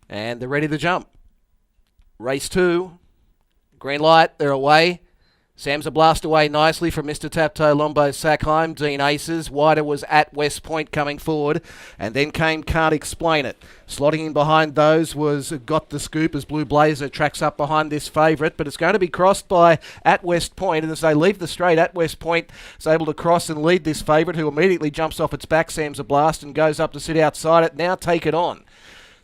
And they're ready to jump. Race 2. Green light, they're away. Sam's a blast away nicely from Mr. Taptoe, Lombo, Sackheim, Dean Aces. Wider was At West Point coming forward. And then came Can't Explain It. Slotting in behind those was Got the Scoop as Blue Blazer tracks up behind this favourite. But it's going to be crossed by At West Point. And as they leave the straight, At West Point is able to cross and lead this favourite, who immediately jumps off its back, Sam's a blast, and goes up to sit outside it. Now Take It On.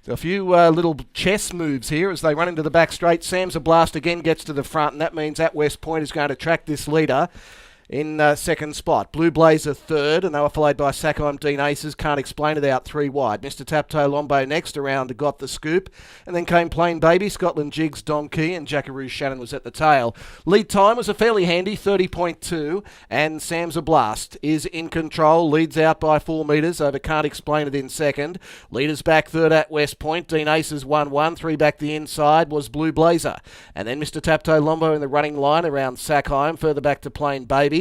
So a few little chess moves here as they run into the back straight. Sam's a blast again gets to the front, and that means At West Point is going to track this leader in second spot. Blue Blazer third, and they were followed by Sackheim, Dean Aces. Can't Explain It out 3 wide. Mr. Taptoe, Lombo next around Got the Scoop, and then came Plain Baby, Scotland Jigs, Donkey, and Jackaroo Shannon was at the tail. Lead time was a fairly handy 30.2, and Sam's a Blast is in control, leads out by 4 metres over Can't Explain It in second. Leaders back third At West Point, Dean Aces 1-1, 3 back the inside was Blue Blazer, and then Mr. Taptoe, Lombo in the running line around Sackheim, further back to Plain Baby.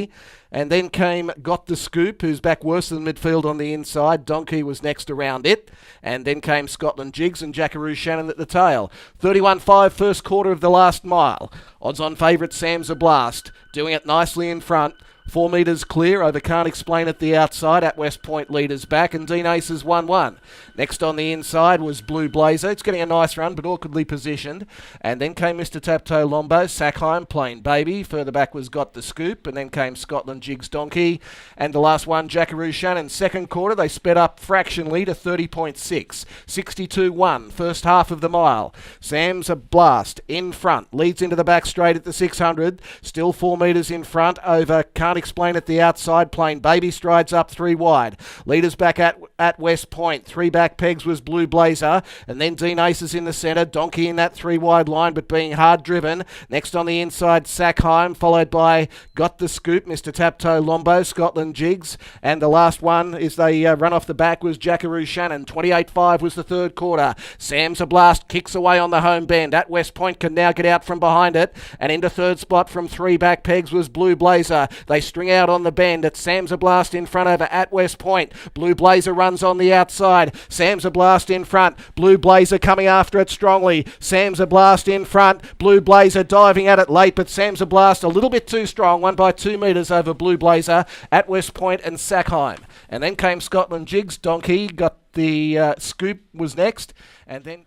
And then came Got the Scoop, who's back worse than midfield on the inside. Donkey was next around it. And then came Scotland Jigs and Jackaroo Shannon at the tail. 31.5 first quarter of the last mile. Odds on favourite Sam's a Blast, doing it nicely in front. 4 metres clear over Can't Explain It the outside. At West Point leaders back, and Dean Aces 1-1. Next on the inside was Blue Blazer. It's getting a nice run, but awkwardly positioned. And then came Mr. Taptoe, Lombo, Sackheim, Plain Baby. Further back was Got the Scoop, and then came Scotland Jigs, Donkey. And the last one, Jackaroo Shannon. Second quarter, they sped up fractionally to 30.6. 62.1, first half of the mile. Sam's a Blast in front. Leads into the back straight at the 600. Still 4 metres in front over Can't Explain It the outside. Plain Baby strides up 3 wide. Leaders back at West Point. 3 back pegs was Blue Blazer, and then Dean Aces in the centre. Donkey in that 3 wide line, but being hard driven. Next on the inside, Sackheim, followed by Got the Scoop, Mr. Taptoe, Lombo, Scotland Jigs, and the last one is they run off the back was Jackaroo Shannon. 28.5 was the third quarter. Sam's a Blast kicks away on the home bend. At West Point can now get out from behind it, and into third spot from 3 back pegs was Blue Blazer. They string out on the bend. It's Sam's a Blast in front over At West Point. Blue Blazer runs on the outside. Sam's a Blast in front. Blue Blazer coming after it strongly. Sam's a Blast in front. Blue Blazer diving at it late, but Sam's a Blast a little bit too strong. Won by 2 metres over Blue Blazer, At West Point and Sackheim. And then came Scotland Jigs. Donkey Got the Scoop was next. And then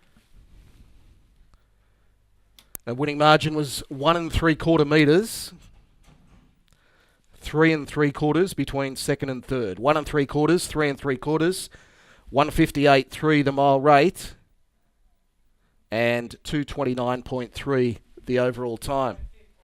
the winning margin was 1 3/4 metres. 3 3/4 between second and third. 1 3/4, 3 3/4, 158.3 the mile rate, and 229.3 the overall time.